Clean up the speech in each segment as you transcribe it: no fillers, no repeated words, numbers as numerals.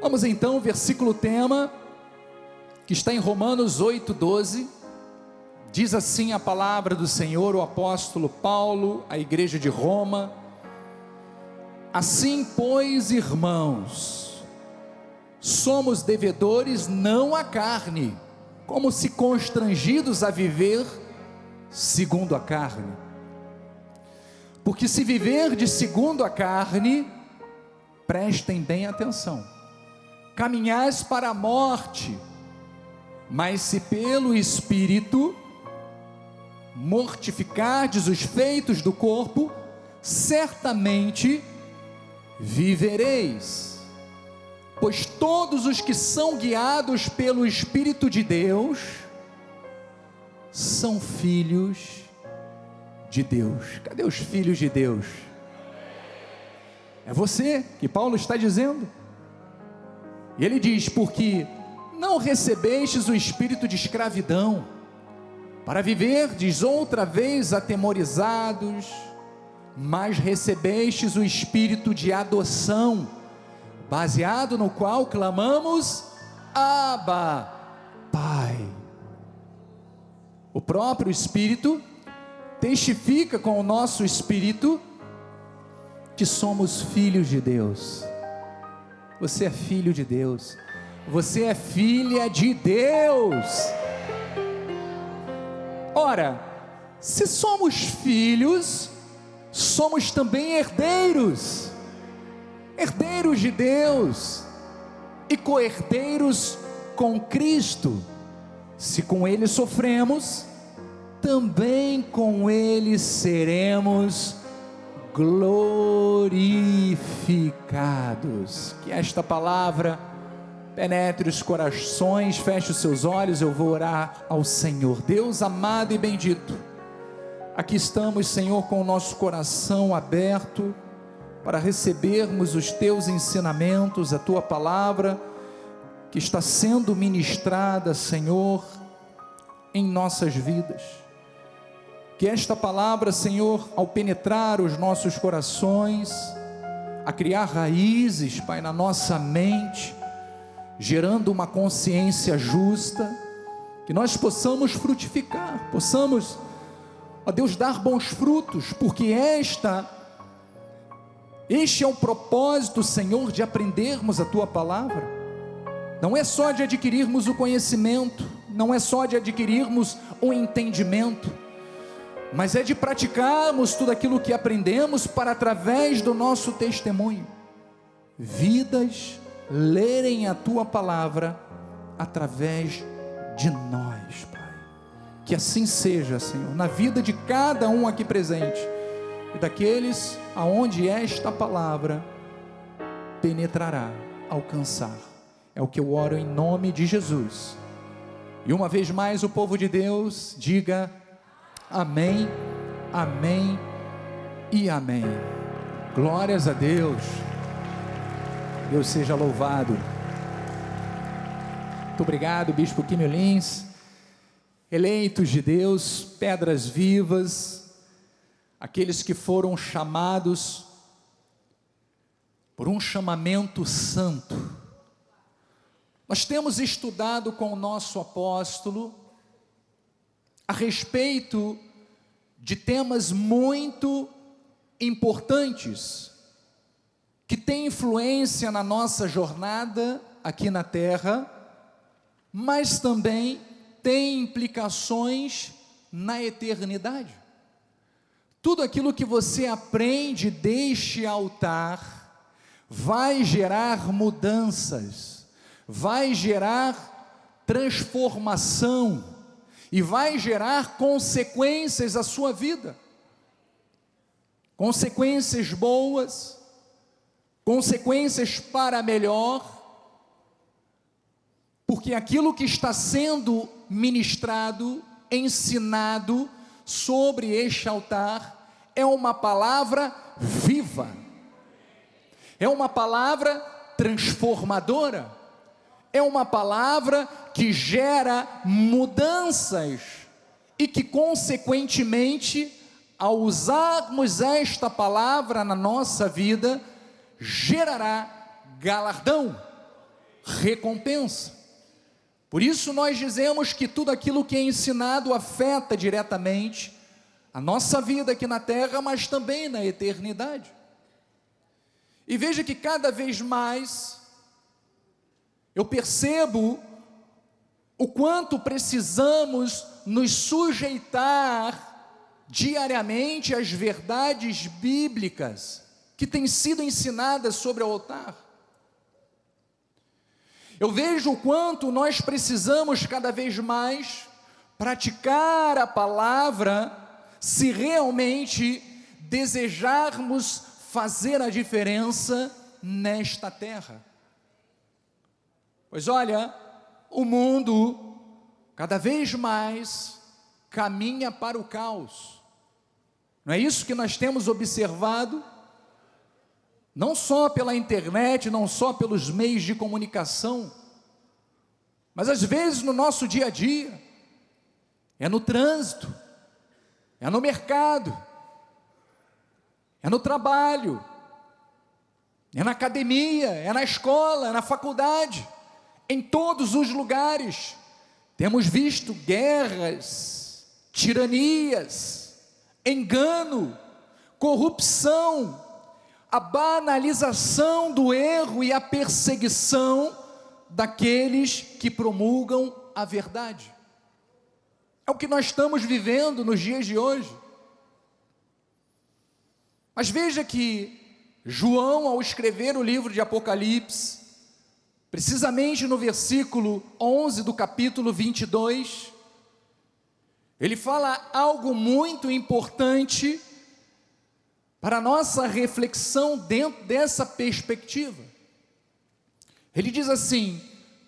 Vamos então, versículo tema, que está em Romanos 8:12, diz assim a palavra do Senhor, o apóstolo Paulo, à igreja de Roma: assim, pois, irmãos, somos devedores não à carne, como se constrangidos a viver segundo a carne. Porque se viverdes segundo a carne, prestem bem atenção, caminhais para a morte, mas se pelo Espírito mortificardes os feitos do corpo, certamente vivereis. Pois todos os que são guiados pelo Espírito de Deus são filhos de Deus. Cadê os filhos de Deus? É você que Paulo está dizendo. E ele diz: porque não recebestes o espírito de escravidão, para viverdes outra vez atemorizados, mas recebestes o espírito de adoção, baseado no qual clamamos: Abba, Pai. O próprio Espírito testifica com o nosso espírito que somos filhos de Deus. Você é filho de Deus, você é filha de Deus. Ora, se somos filhos, somos também herdeiros, herdeiros de Deus e co-herdeiros com Cristo. Se com Ele sofremos, também com Ele seremos glorificados. Que esta palavra penetre os corações. Feche os seus olhos, eu vou orar ao Senhor. Deus amado e bendito, aqui estamos, Senhor, com o nosso coração aberto para recebermos os teus ensinamentos, a tua palavra que está sendo ministrada, Senhor, em nossas vidas. Que esta palavra, Senhor, ao penetrar os nossos corações, a criar raízes, Pai, na nossa mente, gerando uma consciência justa, que nós possamos frutificar, possamos, ó Deus, dar bons frutos, porque este é o propósito, Senhor, de aprendermos a tua palavra. Não é só de adquirirmos o conhecimento, não é só de adquirirmos o entendimento, mas é de praticarmos tudo aquilo que aprendemos, para através do nosso testemunho, vidas lerem a tua palavra através de nós, Pai. Que assim seja, Senhor, na vida de cada um aqui presente e daqueles aonde esta palavra penetrará, alcançar. É o que eu oro em nome de Jesus. E uma vez mais o povo de Deus diga amém, amém e amém. Glórias a Deus. Deus seja louvado. Muito obrigado, Bispo Químio Lins. Eleitos de Deus, pedras vivas, aqueles que foram chamados por um chamamento santo. Nós temos estudado com o nosso apóstolo a respeito de temas muito importantes, que têm influência na nossa jornada aqui na terra, mas também têm implicações na eternidade. Tudo aquilo que você aprende deste altar vai gerar mudanças, vai gerar transformação e vai gerar consequências à sua vida, consequências boas, consequências para melhor, porque aquilo que está sendo ministrado, ensinado sobre este altar, é uma palavra viva, é uma palavra transformadora, é uma palavra que gera mudanças e que consequentemente, ao usarmos esta palavra na nossa vida, gerará galardão, recompensa. Por isso nós dizemos que tudo aquilo que é ensinado afeta diretamente a nossa vida aqui na terra, mas também na eternidade. E veja que cada vez mais eu percebo o quanto precisamos nos sujeitar diariamente às verdades bíblicas que têm sido ensinadas sobre o altar. Eu vejo o quanto nós precisamos cada vez mais praticar a palavra se realmente desejarmos fazer a diferença nesta terra. Pois olha, o mundo cada vez mais caminha para o caos. Não é isso que nós temos observado? Não só pela internet, não só pelos meios de comunicação, mas às vezes no nosso dia a dia, é no trânsito, é no mercado, é no trabalho, é na academia, é na escola, é na faculdade, em todos os lugares, temos visto guerras, tiranias, engano, corrupção, a banalização do erro e a perseguição daqueles que promulgam a verdade. É o que nós estamos vivendo nos dias de hoje. Mas veja que João, ao escrever o livro de Apocalipse, precisamente no versículo 11 do capítulo 22, ele fala algo muito importante para a nossa reflexão dentro dessa perspectiva. Ele diz assim: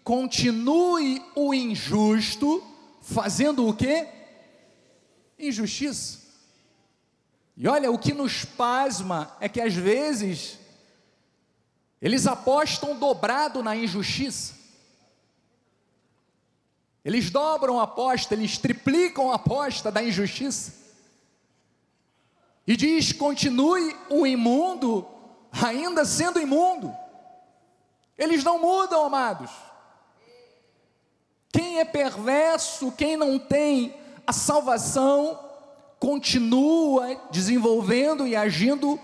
continue o injusto fazendo o quê? Injustiça. E olha, o que nos pasma é que às vezes eles apostam dobrado na injustiça. Eles dobram a aposta, eles triplicam a aposta da injustiça. E diz: continue o imundo, ainda sendo imundo. Eles não mudam, amados. Quem é perverso, quem não tem a salvação, continua desenvolvendo e agindo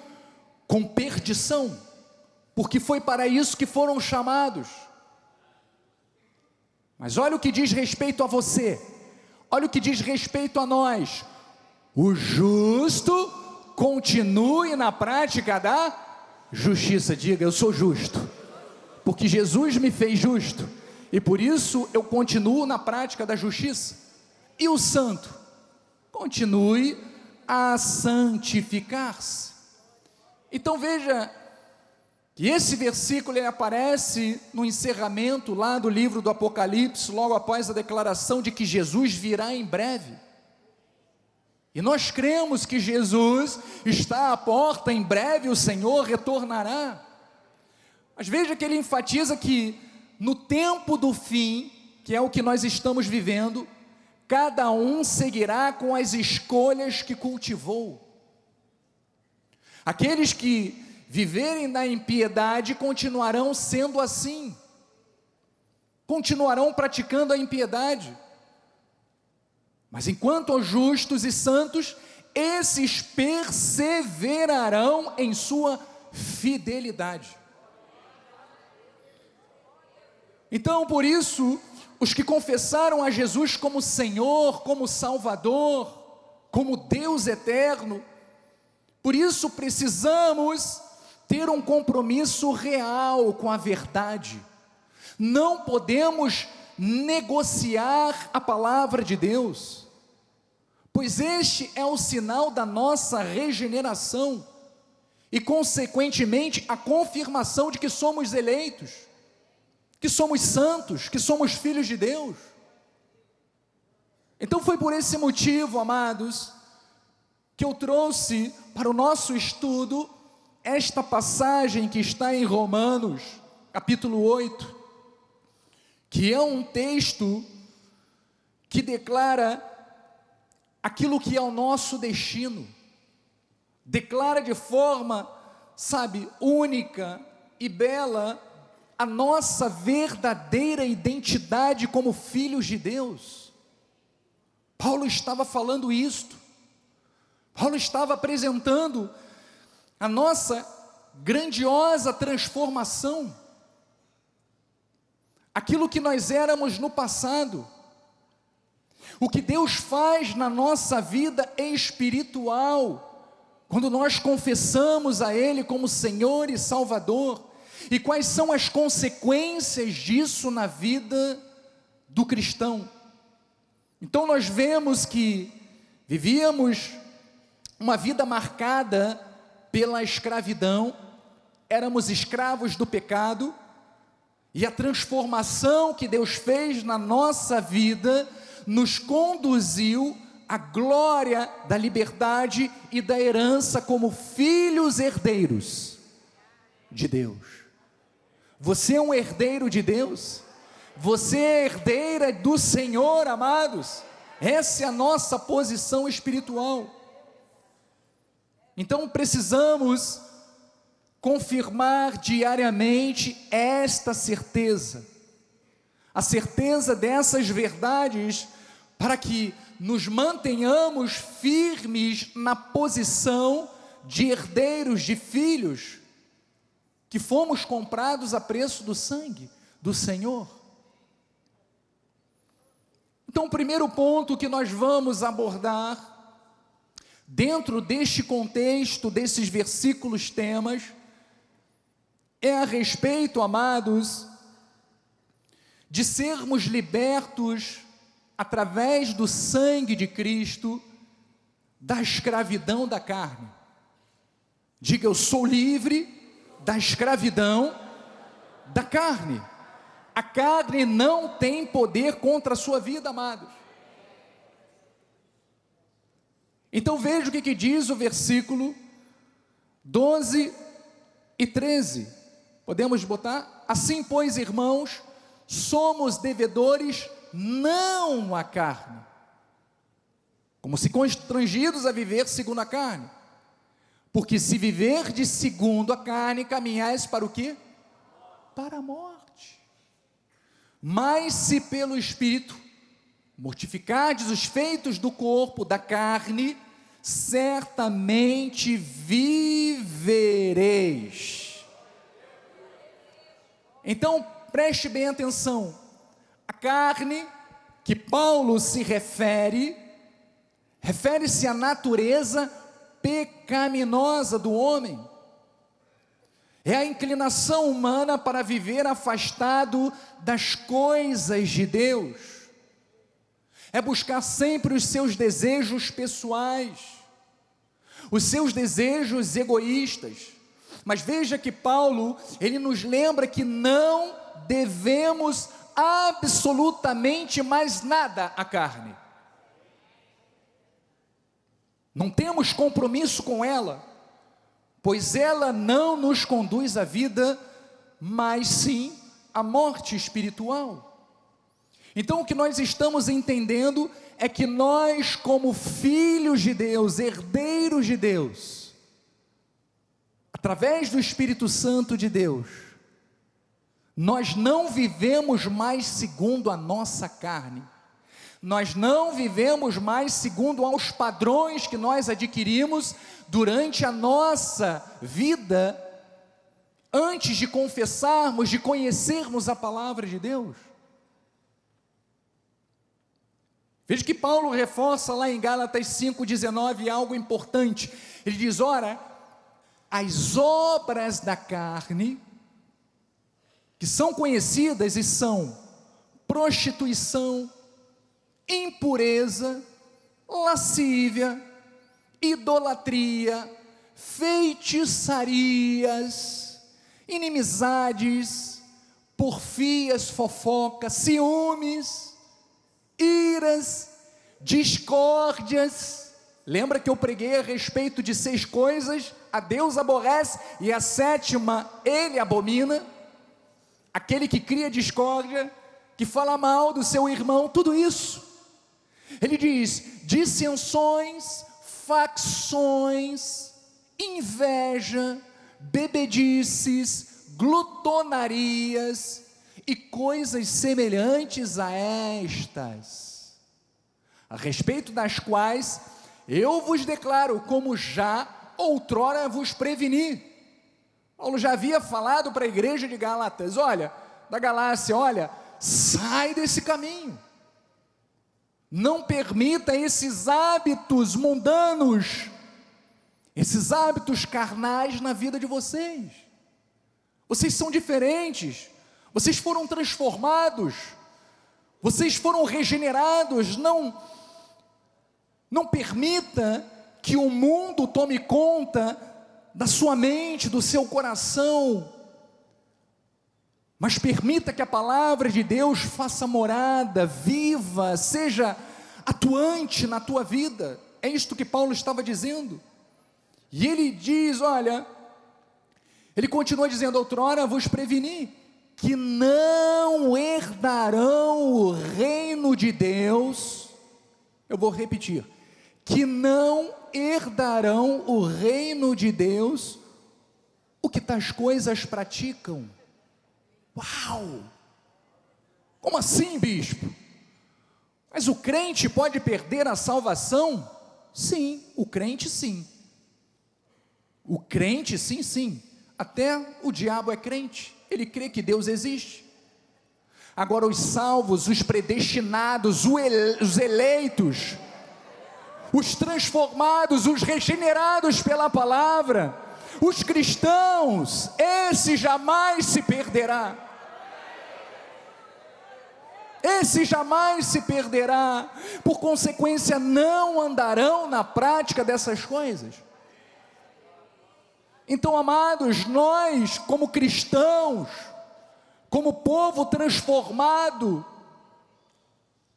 com perdição, porque foi para isso que foram chamados. Mas olha o que diz respeito a você, olha o que diz respeito a nós: o justo continue na prática da justiça. Diga: eu sou justo, porque Jesus me fez justo, e por isso eu continuo na prática da justiça. E o santo continue a santificar-se. Então veja que esse versículo ele aparece no encerramento lá do livro do Apocalipse, logo após a declaração de que Jesus virá em breve. E nós cremos que Jesus está à porta, em breve o Senhor retornará. Mas veja que ele enfatiza que no tempo do fim, que é o que nós estamos vivendo, cada um seguirá com as escolhas que cultivou. Aqueles que viverem na impiedade continuarão sendo assim, continuarão praticando a impiedade. Mas enquanto aos justos e santos, esses perseverarão em sua fidelidade. Então, por isso, os que confessaram a Jesus como Senhor, como Salvador, como Deus eterno, por isso precisamos ter um compromisso real com a verdade. Não podemos negociar a palavra de Deus, pois este é o sinal da nossa regeneração e, consequentemente, a confirmação de que somos eleitos, que somos santos, que somos filhos de Deus. Então foi por esse motivo, amados, que eu trouxe para o nosso estudo esta passagem que está em Romanos, capítulo 8, que é um texto que declara aquilo que é o nosso destino, declara de forma, única e bela, a nossa verdadeira identidade como filhos de Deus. Paulo estava falando isto. Paulo estava apresentando a nossa grandiosa transformação. Aquilo que nós éramos no passado. O que Deus faz na nossa vida espiritual, quando nós confessamos a Ele como Senhor e Salvador, e quais são as consequências disso na vida do cristão. Então nós vemos que vivíamos uma vida marcada pela escravidão, éramos escravos do pecado, e a transformação que Deus fez na nossa vida nos conduziu à glória da liberdade e da herança como filhos herdeiros de Deus. Você é um herdeiro de Deus? Você é herdeira do Senhor, amados? Essa é a nossa posição espiritual. Então precisamos confirmar diariamente esta certeza, a certeza dessas verdades, para que nos mantenhamos firmes na posição de herdeiros, de filhos, que fomos comprados a preço do sangue do Senhor. Então, o primeiro ponto que nós vamos abordar, dentro deste contexto, desses versículos temas, é a respeito, amados, de sermos libertos, através do sangue de Cristo, da escravidão da carne. Diga: eu sou livre da escravidão da carne. A carne não tem poder contra a sua vida, amados. Então veja o que diz o versículo 12 e 13. Podemos botar? Assim, pois, irmãos, somos devedores não à carne, como se constrangidos a viver segundo a carne. Porque se viverdes segundo a carne, caminhais para o quê? Para a morte. Mas se pelo Espírito mortificardes os feitos do corpo, da carne, certamente vivereis. Então, preste bem atenção. A carne que Paulo se refere-se à natureza pecaminosa do homem. É a inclinação humana para viver afastado das coisas de Deus. É buscar sempre os seus desejos pessoais, os seus desejos egoístas. Mas veja que Paulo, ele nos lembra que não devemos absolutamente mais nada à carne. Não temos compromisso com ela, pois ela não nos conduz à vida, mas sim à morte espiritual. Então o que nós estamos entendendo é que nós, como filhos de Deus, herdeiros de Deus, através do Espírito Santo de Deus, nós não vivemos mais segundo a nossa carne, nós não vivemos mais segundo aos padrões que nós adquirimos durante a nossa vida, antes de confessarmos, de conhecermos a palavra de Deus. Veja que Paulo reforça lá em Gálatas 5,19 algo importante. Ele diz: ora, as obras da carne, que são conhecidas e são prostituição, impureza, lascívia, idolatria, feitiçarias, inimizades, porfias, fofocas, ciúmes, iras, discórdias. Lembra que eu preguei a respeito de 6 coisas a Deus aborrece e a 7ª Ele abomina? Aquele que cria discórdia, que fala mal do seu irmão, tudo isso. Ele diz: dissensões, facções, inveja, bebedices, glutonarias e coisas semelhantes a estas, a respeito das quais eu vos declaro, como já outrora vos preveni. Paulo já havia falado para a igreja de Gálatas, da Galácia, sai desse caminho, não permita esses hábitos mundanos, esses hábitos carnais na vida de vocês. Vocês são diferentes, vocês foram transformados, vocês foram regenerados. Não permita que o mundo tome conta da sua mente, do seu coração, mas permita que a palavra de Deus faça morada, viva, seja atuante na tua vida. É isto que Paulo estava dizendo. E ele diz, ele continua dizendo, outrora vos preveni, que não herdarão o reino de Deus. Eu vou repetir, que não herdarão o reino de Deus o que tais coisas praticam. Uau! Como assim, bispo? Mas o crente pode perder a salvação? Sim, o crente sim. O crente sim. Até o diabo é crente, ele crê que Deus existe. Agora os salvos, os predestinados, os eleitos, os transformados, os regenerados pela palavra, os cristãos, esse jamais se perderá. Esse jamais se perderá. Por consequência, não andarão na prática dessas coisas. Então, amados, nós como cristãos, como povo transformado,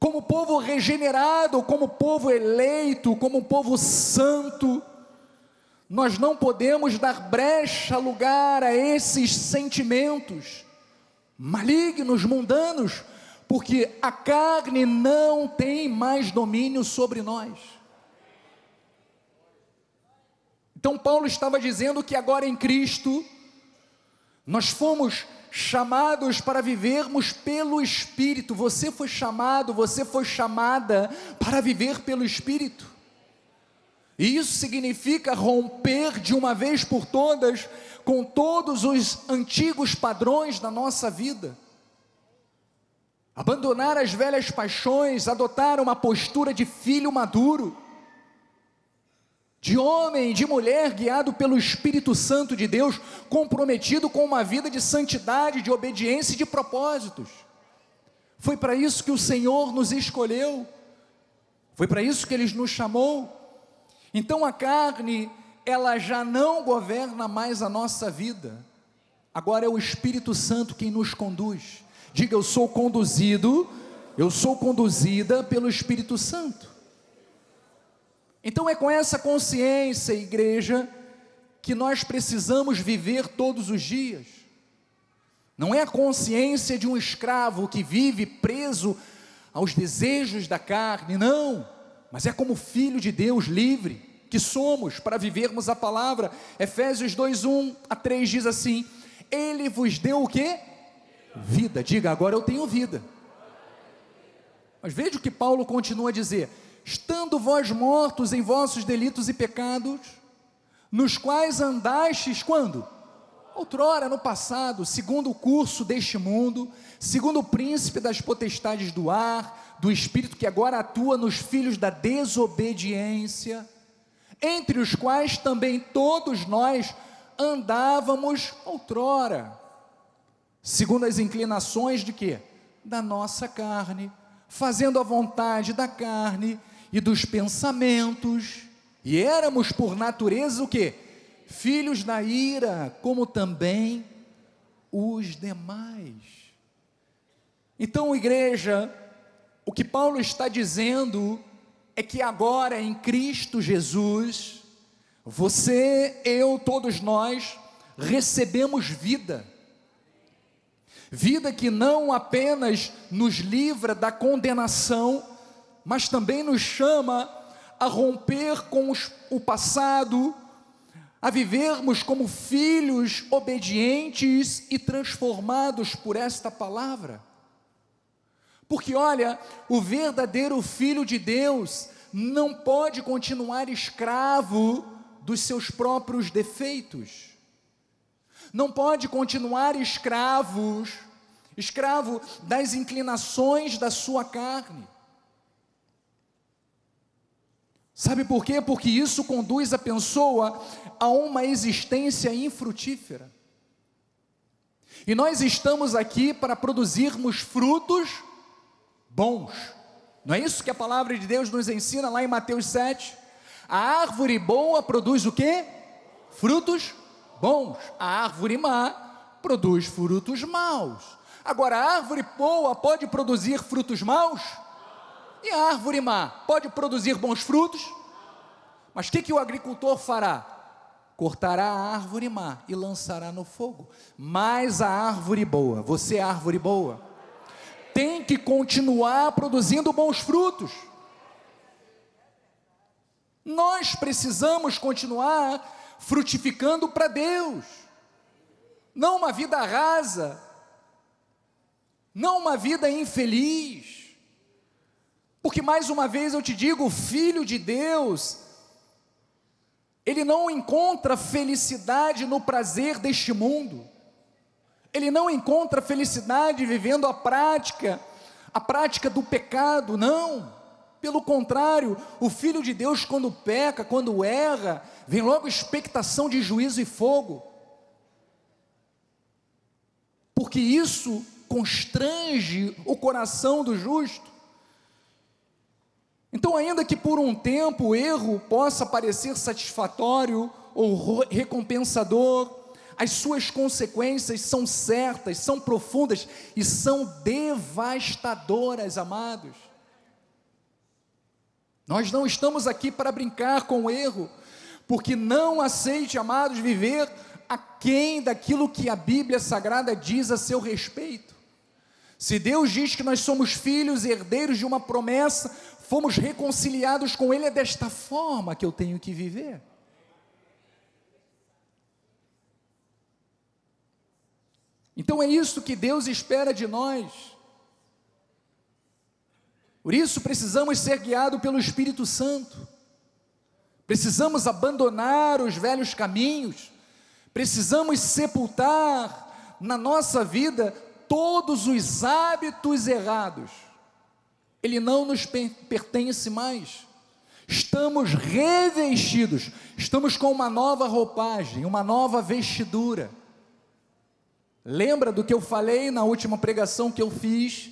como povo regenerado, como povo eleito, como povo santo, nós não podemos dar brecha, lugar a esses sentimentos malignos, mundanos, porque a carne não tem mais domínio sobre nós. Então Paulo estava dizendo que agora em Cristo, nós fomos chamados para vivermos pelo Espírito. Você foi chamado, você foi chamada para viver pelo Espírito. E isso significa romper de uma vez por todas com todos os antigos padrões da nossa vida. Abandonar as velhas paixões, adotar uma postura de filho maduro, de homem, de mulher guiado pelo Espírito Santo de Deus, comprometido com uma vida de santidade, de obediência e de propósitos. Foi para isso que o Senhor nos escolheu, foi para isso que Ele nos chamou. Então a carne, ela já não governa mais a nossa vida, agora é o Espírito Santo quem nos conduz. Diga, eu sou conduzida pelo Espírito Santo. Então é com essa consciência, igreja, que nós precisamos viver todos os dias. Não é a consciência de um escravo que vive preso aos desejos da carne, não, mas é como filho de Deus livre, que somos para vivermos a palavra. Efésios 2:1-3 diz assim, Ele vos deu o quê? Vida. Diga, agora eu tenho vida. Mas veja o que Paulo continua a dizer, estando vós mortos em vossos delitos e pecados, nos quais andastes, quando? Outrora, no passado, segundo o curso deste mundo, segundo o príncipe das potestades do ar, do espírito que agora atua nos filhos da desobediência, entre os quais também todos nós andávamos outrora, segundo as inclinações de quê? Da nossa carne, fazendo a vontade da carne e dos pensamentos, e éramos por natureza o quê? Filhos da ira, como também os demais. Então, igreja, o que Paulo está dizendo é que agora em Cristo Jesus, você, eu, todos nós, recebemos vida. Vida que não apenas nos livra da condenação, mas também nos chama a romper com o passado, a vivermos como filhos obedientes e transformados por esta palavra. Porque olha, o verdadeiro filho de Deus não pode continuar escravo dos seus próprios defeitos, não pode continuar escravo das inclinações da sua carne. Sabe por quê? Porque isso conduz a pessoa a uma existência infrutífera. E nós estamos aqui para produzirmos frutos bons. Não é isso que a palavra de Deus nos ensina lá em Mateus 7? A árvore boa produz o quê? Frutos bons. A árvore má produz frutos maus. Agora, a árvore boa pode produzir frutos maus? E a árvore má pode produzir bons frutos? Mas o que o agricultor fará? Cortará a árvore má e lançará no fogo. Mas a árvore boa, você é árvore boa, tem que continuar produzindo bons frutos. Nós precisamos continuar frutificando para Deus, não uma vida rasa, não uma vida infeliz. Porque mais uma vez eu te digo, o Filho de Deus, ele não encontra felicidade no prazer deste mundo, ele não encontra felicidade vivendo a prática do pecado, não, pelo contrário, o Filho de Deus quando peca, quando erra, vem logo expectação de juízo e fogo, porque isso constrange o coração do justo. Então, ainda que por um tempo o erro possa parecer satisfatório ou recompensador, as suas consequências são certas, são profundas e são devastadoras, amados. Nós não estamos aqui para brincar com o erro, porque não aceite, amados, viver aquém daquilo que a Bíblia Sagrada diz a seu respeito. Se Deus diz que nós somos filhos e herdeiros de uma promessa, fomos reconciliados com Ele, é desta forma que eu tenho que viver. Então é isso que Deus espera de nós. Por isso precisamos ser guiados pelo Espírito Santo, precisamos abandonar os velhos caminhos, precisamos sepultar na nossa vida todos os hábitos errados. Ele não nos pertence mais, estamos revestidos, estamos com uma nova roupagem, uma nova vestidura. Lembra do que eu falei na última pregação que eu fiz?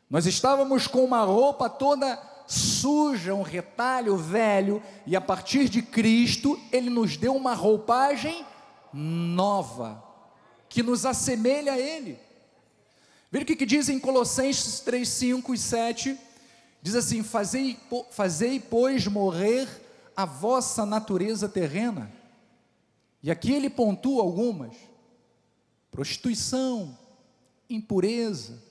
Nós estávamos com uma roupa toda suja, um retalho velho, e a partir de Cristo, Ele nos deu uma roupagem nova, que nos assemelha a Ele. Veja o que diz em Colossenses 3, 5 e 7, diz assim: fazei, pois, morrer a vossa natureza terrena, e aqui ele pontua algumas: prostituição, impureza,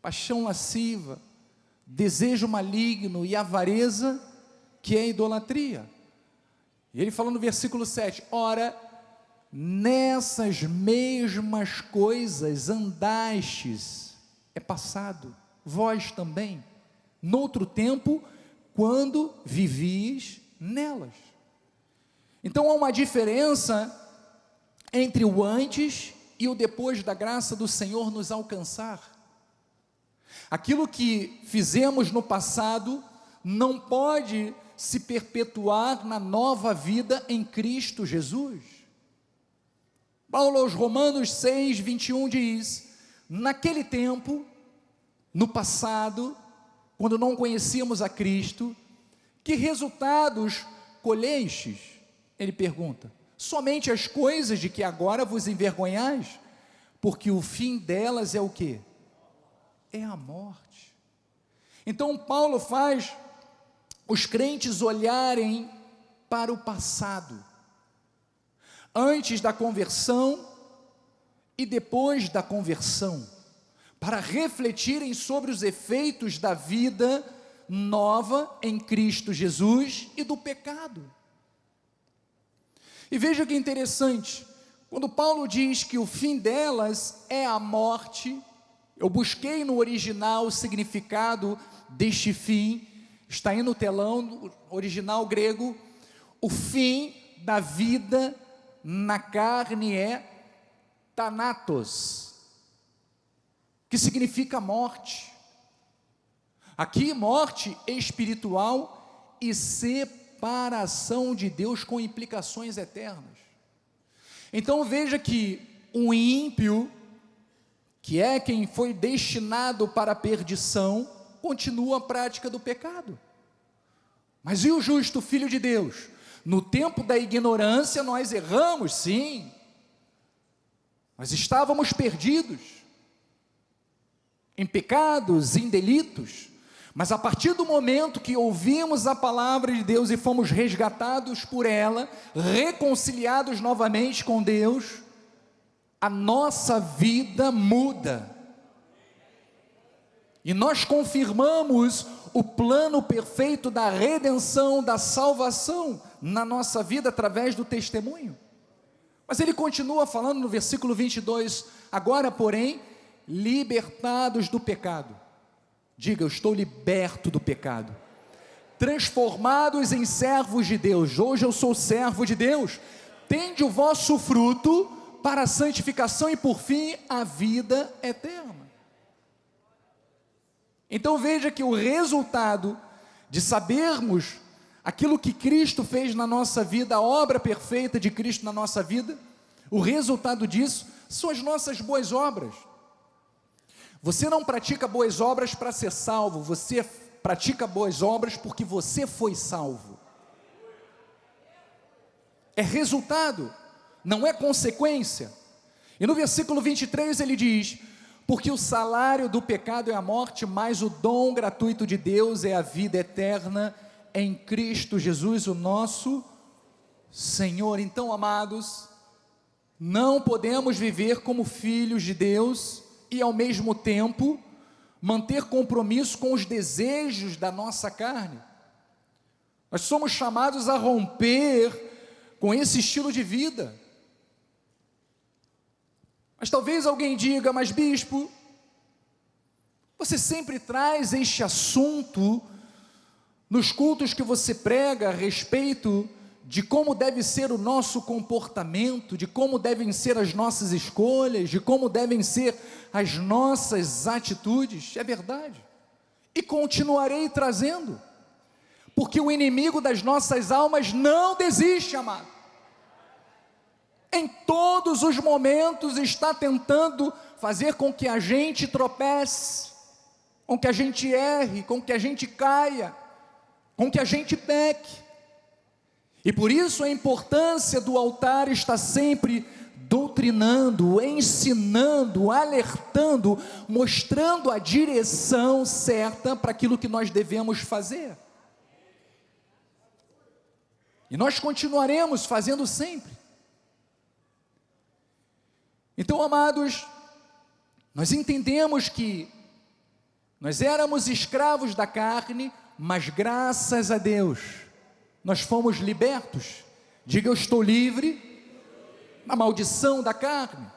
paixão lasciva, desejo maligno e avareza, que é idolatria. E ele fala no versículo 7, ora, nessas mesmas coisas andastes, é passado, vós também, noutro tempo, quando vivies nelas. Então há uma diferença entre o antes e o depois da graça do Senhor nos alcançar. Aquilo que fizemos no passado não pode se perpetuar na nova vida em Cristo Jesus. Paulo aos Romanos 6, 21 diz: naquele tempo, no passado, quando não conhecíamos a Cristo, que resultados colhestes? Ele pergunta: somente as coisas de que agora vos envergonhais, porque o fim delas é o quê? É a morte. Então Paulo faz os crentes olharem para o passado, antes da conversão e depois da conversão, para refletirem sobre os efeitos da vida nova em Cristo Jesus e do pecado. E veja que interessante, quando Paulo diz que o fim delas é a morte, eu busquei no original o significado deste fim, está aí no telão, no original grego, o fim da vida na carne é thanatos, que significa morte. Aqui, morte espiritual e separação de Deus com implicações eternas. Então veja que o ímpio, que é quem foi destinado para a perdição, continua a prática do pecado. Mas e o justo filho de Deus? No tempo da ignorância nós erramos, sim. Nós estávamos perdidos em pecados, em delitos. Mas a partir do momento que ouvimos a palavra de Deus e fomos resgatados por ela, reconciliados novamente com Deus, a nossa vida muda. E nós confirmamos o plano perfeito da redenção, da salvação na nossa vida através do testemunho. Mas ele continua falando no versículo 22, agora porém, libertados do pecado. Diga, eu estou liberto do pecado. Transformados em servos de Deus. Hoje eu sou servo de Deus. Tende o vosso fruto para a santificação e por fim a vida eterna. Então veja que o resultado de sabermos aquilo que Cristo fez na nossa vida, a obra perfeita de Cristo na nossa vida, o resultado disso são as nossas boas obras. Você não pratica boas obras para ser salvo, você pratica boas obras porque você foi salvo. É resultado, não é consequência. E no versículo 23 ele diz, porque o salário do pecado é a morte, mas o dom gratuito de Deus é a vida eterna em Cristo Jesus, o nosso Senhor. Então, amados, não podemos viver como filhos de Deus e ao mesmo tempo manter compromisso com os desejos da nossa carne. Nós somos chamados a romper com esse estilo de vida. Mas talvez alguém diga, mas bispo, você sempre traz este assunto nos cultos que você prega a respeito de como deve ser o nosso comportamento, de como devem ser as nossas escolhas, de como devem ser as nossas atitudes. É verdade, e continuarei trazendo, porque o inimigo das nossas almas não desiste, amado. Em todos os momentos está tentando fazer com que a gente tropece, com que a gente erre, com que a gente caia, com que a gente peque. E por isso a importância do altar está sempre doutrinando, ensinando, alertando, mostrando a direção certa para aquilo que nós devemos fazer. E nós continuaremos fazendo sempre. Então, amados, nós entendemos que nós éramos escravos da carne, mas graças a Deus, nós fomos libertos. Diga, eu estou livre da maldição da carne.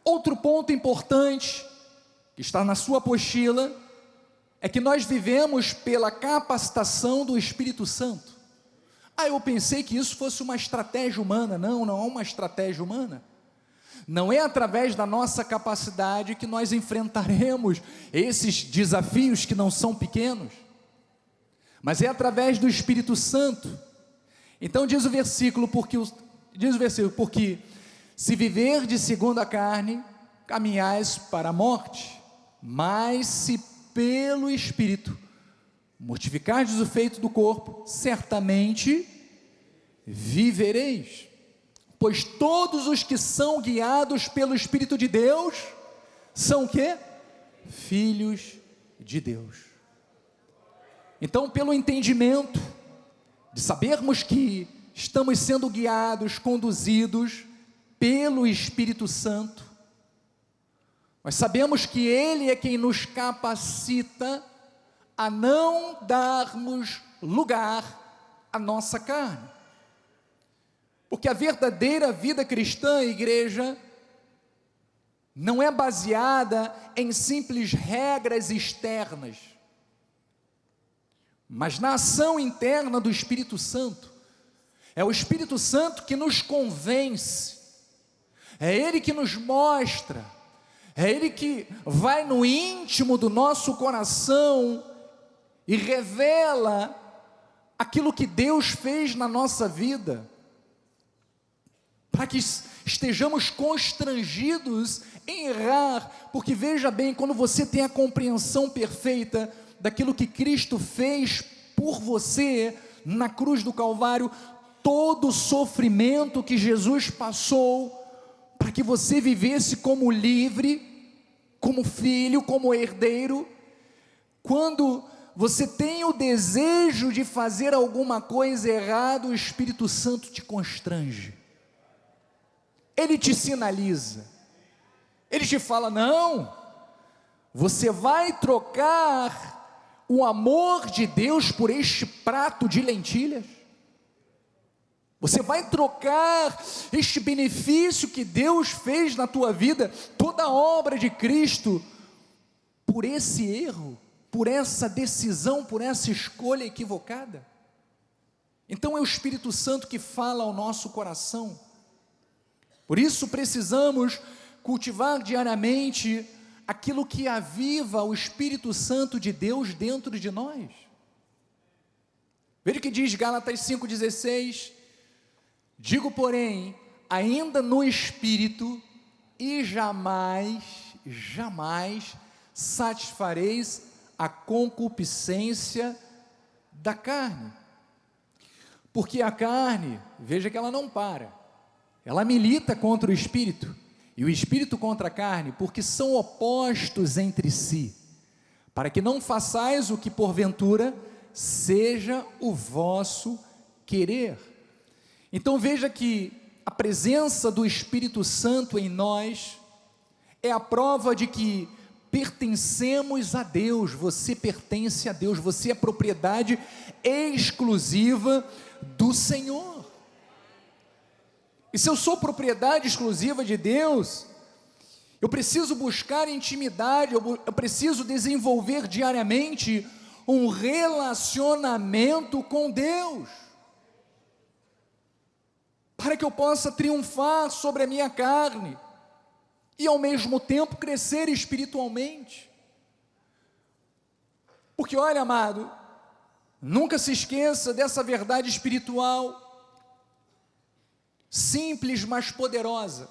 Outro ponto importante, que está na sua apostila, é que nós vivemos pela capacitação do Espírito Santo. Eu pensei que isso fosse uma estratégia humana. Não é uma estratégia humana. Não é através da nossa capacidade que nós enfrentaremos esses desafios que não são pequenos, mas é através do Espírito Santo. Então diz o versículo, porque se viver segundo a carne, caminhais para a morte, mas se pelo Espírito mortificardes o feito do corpo, certamente vivereis. Pois todos os que são guiados pelo Espírito de Deus, são o quê? Filhos de Deus. Então, pelo entendimento, de sabermos que estamos sendo guiados, conduzidos pelo Espírito Santo, nós sabemos que Ele é quem nos capacita a não darmos lugar à nossa carne. Porque a verdadeira vida cristã, igreja, não é baseada em simples regras externas, mas na ação interna do Espírito Santo. É o Espírito Santo que nos convence, é Ele que nos mostra, é Ele que vai no íntimo do nosso coração e revela aquilo que Deus fez na nossa vida, para que estejamos constrangidos em errar, porque veja bem, quando você tem a compreensão perfeita daquilo que Cristo fez por você na cruz do Calvário, todo o sofrimento que Jesus passou, para que você vivesse como livre, como filho, como herdeiro, quando você tem o desejo de fazer alguma coisa errada, o Espírito Santo te constrange, Ele te sinaliza, Ele te fala: não, você vai trocar o amor de Deus por este prato de lentilhas, você vai trocar este benefício que Deus fez na tua vida, toda a obra de Cristo, por esse erro, por essa decisão, por essa escolha equivocada. Então é o Espírito Santo que fala ao nosso coração. Por isso precisamos cultivar diariamente aquilo que aviva o Espírito Santo de Deus dentro de nós. Veja o que diz Gálatas 5,16: digo, porém, ainda no Espírito, e jamais satisfareis a concupiscência da carne. Porque a carne, veja que ela não para, ela milita contra o Espírito, e o Espírito contra a carne, porque são opostos entre si, para que não façais o que porventura seja o vosso querer. Então veja que a presença do Espírito Santo em nós é a prova de que pertencemos a Deus. Você pertence a Deus, você é propriedade exclusiva do Senhor. E se eu sou propriedade exclusiva de Deus, eu preciso buscar intimidade, eu preciso desenvolver diariamente um relacionamento com Deus, para que eu possa triunfar sobre a minha carne, e ao mesmo tempo crescer espiritualmente. Porque olha, amado, nunca se esqueça dessa verdade espiritual, simples, mas poderosa.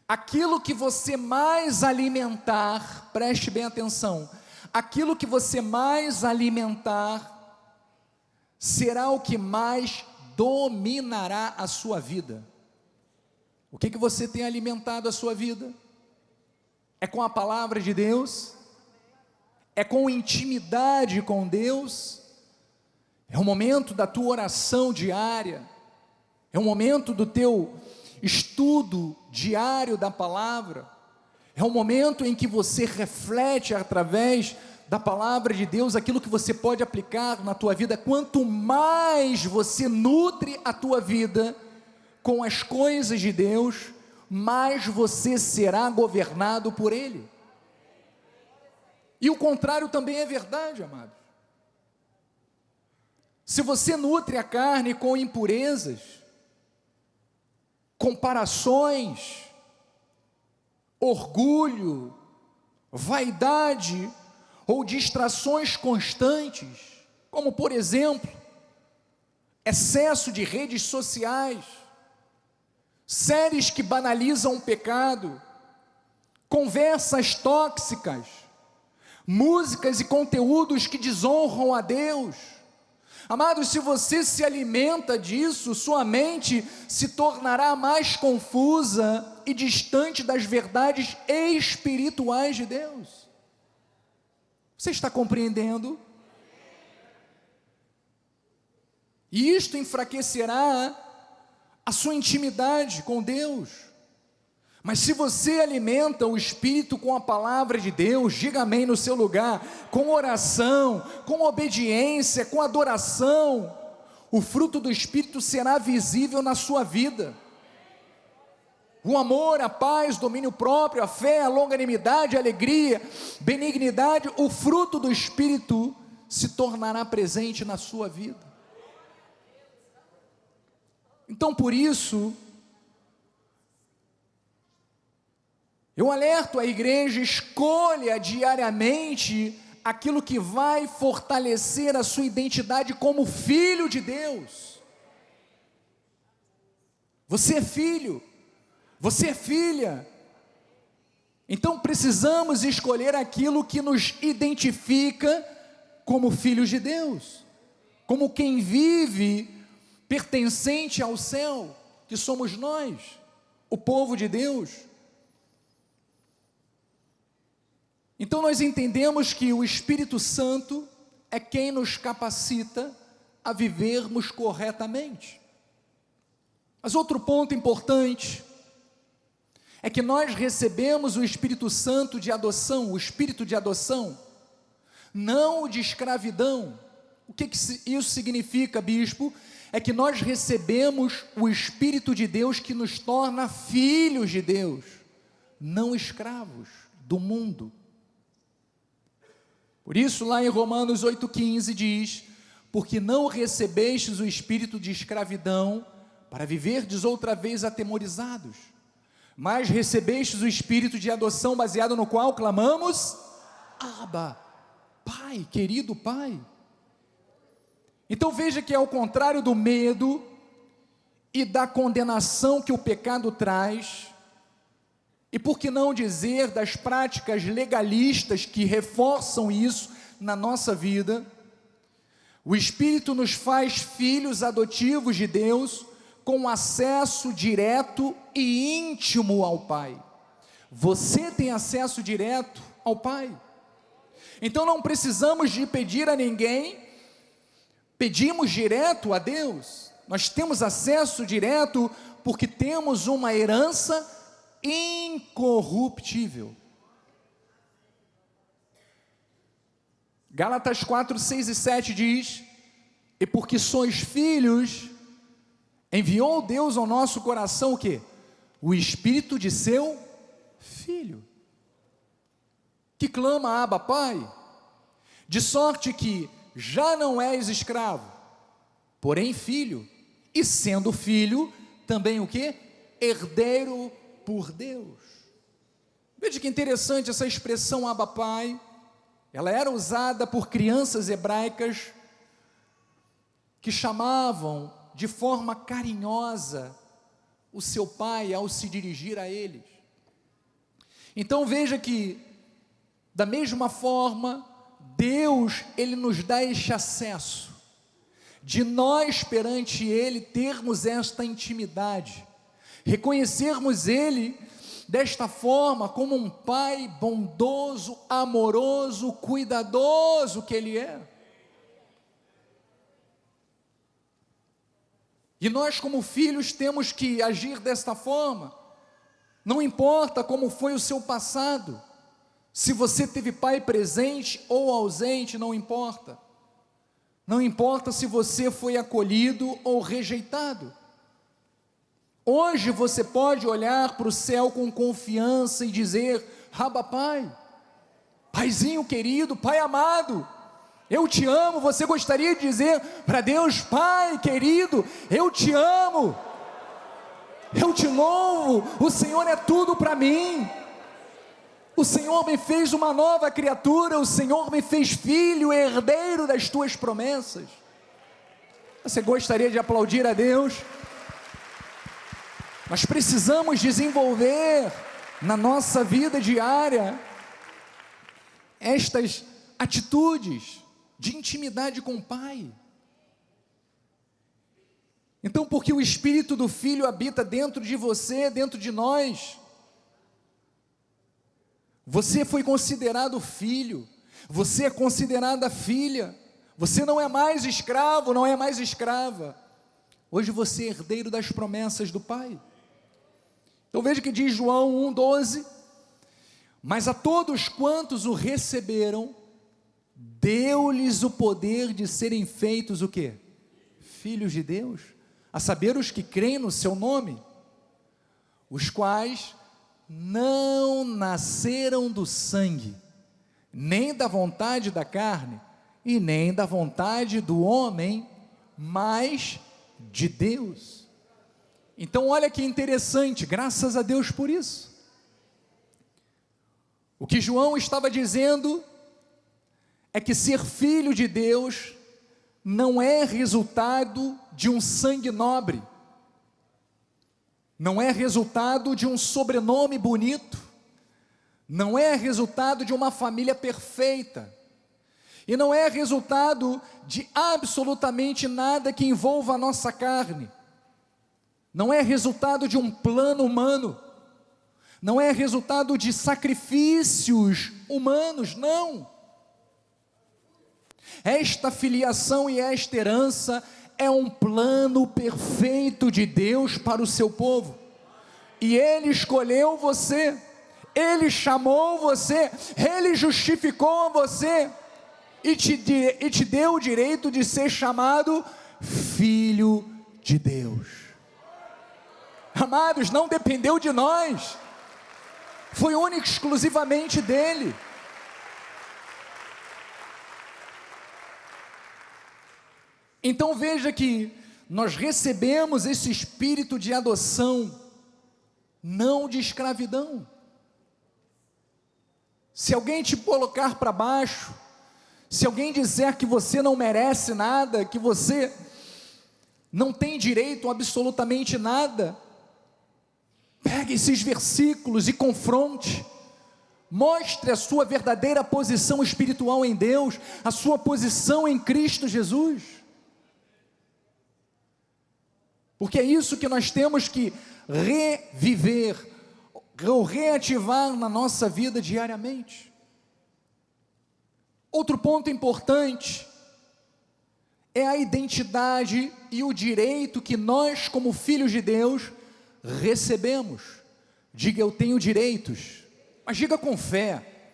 Aquilo que você mais alimentar, preste bem atenção, aquilo que você mais alimentar, será o que mais dominará a sua vida. O que você tem alimentado a sua vida? É com a palavra de Deus? É com intimidade com Deus? É o momento da tua oração diária? É o momento do teu estudo diário da palavra? É o momento em que você reflete através da palavra de Deus aquilo que você pode aplicar na tua vida? Quanto mais você nutre a tua vida com as coisas de Deus, mais você será governado por Ele. E o contrário também é verdade, amados. Se você nutre a carne com impurezas, comparações, orgulho, vaidade ou distrações constantes, como por exemplo, excesso de redes sociais, séries que banalizam o pecado, conversas tóxicas, músicas e conteúdos que desonram a Deus. Amados, se você se alimenta disso, sua mente se tornará mais confusa e distante das verdades espirituais de Deus. Você está compreendendo? E isto enfraquecerá a sua intimidade com Deus. Mas se você alimenta o Espírito com a palavra de Deus, diga amém no seu lugar, com oração, com obediência, com adoração, o fruto do Espírito será visível na sua vida. O amor, a paz, domínio próprio, a fé, a longanimidade, a alegria, benignidade, o fruto do Espírito se tornará presente na sua vida. Então, por isso, eu alerto a igreja: escolha diariamente aquilo que vai fortalecer a sua identidade como filho de Deus. Você é filho, você é filha, então precisamos escolher aquilo que nos identifica como filhos de Deus, como quem vive pertencente ao céu, que somos nós, o povo de Deus. Então nós entendemos que o Espírito Santo é quem nos capacita a vivermos corretamente. Mas outro ponto importante é que nós recebemos o Espírito Santo de adoção, o Espírito de adoção, não o de escravidão. O que isso significa, bispo? É que nós recebemos o Espírito de Deus que nos torna filhos de Deus, não escravos do mundo. Por isso lá em Romanos 8,15 diz: porque não recebestes o espírito de escravidão, para viverdes outra vez atemorizados, mas recebestes o espírito de adoção, baseado no qual clamamos, Abba, Pai, querido Pai. Então veja que ao contrário do medo e da condenação que o pecado traz, e por que não dizer das práticas legalistas que reforçam isso na nossa vida, o Espírito nos faz filhos adotivos de Deus, com acesso direto e íntimo ao Pai. Você tem acesso direto ao Pai. Então não precisamos de pedir a ninguém, pedimos direto a Deus. Nós temos acesso direto porque temos uma herança incorruptível. Gálatas 4, 6 e 7 diz: e porque sois filhos, enviou Deus ao nosso coração o quê? O Espírito de seu Filho, que clama, Abba, Pai. De sorte que já não és escravo, porém filho, e sendo filho, também o quê? Herdeiro por Deus. Veja que interessante essa expressão Abba, Pai. Ela era usada por crianças hebraicas que chamavam de forma carinhosa o seu pai ao se dirigir a eles. Então veja que, da mesma forma, Deus, Ele nos dá este acesso, de nós perante Ele termos esta intimidade, reconhecermos Ele desta forma como um Pai bondoso, amoroso, cuidadoso que Ele é. E nós como filhos temos que agir desta forma. Não importa como foi o seu passado, se você teve pai presente ou ausente, não importa. Não importa se você foi acolhido ou rejeitado. Hoje você pode olhar para o céu com confiança e dizer: Abba, Pai, Paizinho querido, Pai amado, eu te amo. Você gostaria de dizer para Deus: Pai querido, eu te amo, eu te louvo, o Senhor é tudo para mim, o Senhor me fez uma nova criatura, o Senhor me fez filho, herdeiro das tuas promessas. Você gostaria de aplaudir a Deus? Nós precisamos desenvolver na nossa vida diária estas atitudes de intimidade com o Pai. Então, porque o Espírito do Filho habita dentro de você, dentro de nós, você foi considerado filho, você é considerada filha, você não é mais escravo, não é mais escrava, hoje você é herdeiro das promessas do Pai. Então veja que diz João 1,12, mas a todos quantos o receberam, deu-lhes o poder de serem feitos o quê? filhos de Deus, a saber, os que creem no seu nome, os quais não nasceram do sangue, nem da vontade da carne, e nem da vontade do homem, mas de Deus. Então olha que interessante, graças a Deus por isso. O que João estava dizendo é que ser filho de Deus não é resultado de um sangue nobre, não é resultado de um sobrenome bonito, não é resultado de uma família perfeita, e não é resultado de absolutamente nada que envolva a nossa carne, não é resultado de um plano humano, não é resultado de sacrifícios humanos, não. Esta filiação e esta herança é um plano perfeito de Deus para o seu povo, e Ele escolheu você, Ele chamou você, Ele justificou você, e te deu o direito de ser chamado filho de Deus. Amados, não dependeu de nós, foi único e exclusivamente dEle. Então veja que nós recebemos esse espírito de adoção, não de escravidão. Se alguém te colocar para baixo, se alguém disser que você não merece nada, que você não tem direito a absolutamente nada, pegue esses versículos e confronte, mostre a sua verdadeira posição espiritual em Deus, a sua posição em Cristo Jesus, porque é isso que nós temos que reviver, ou reativar na nossa vida diariamente. Outro ponto importante é a identidade e o direito que nós, como filhos de Deus, recebemos. Diga: eu tenho direitos, mas diga com fé: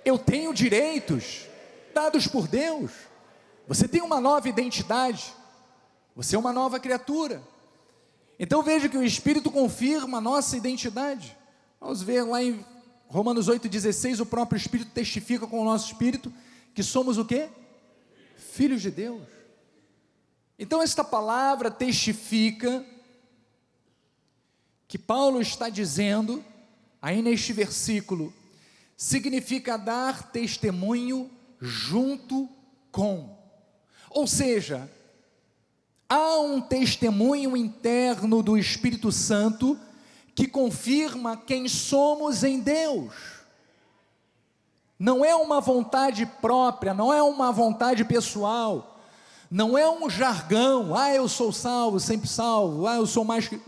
eu tenho direitos dados por Deus. Você tem uma nova identidade, você é uma nova criatura. Então veja que o Espírito confirma a nossa identidade. Vamos ver lá em Romanos 8,16, o próprio Espírito testifica com o nosso Espírito que somos o quê? Filhos de Deus. Então esta palavra testifica, que Paulo está dizendo, aí neste versículo, significa dar testemunho junto com, ou seja, há um testemunho interno do Espírito Santo, que confirma quem somos em Deus. Não é uma vontade própria, não é uma vontade pessoal, não é um jargão: eu sou salvo, sempre salvo, eu sou mais que...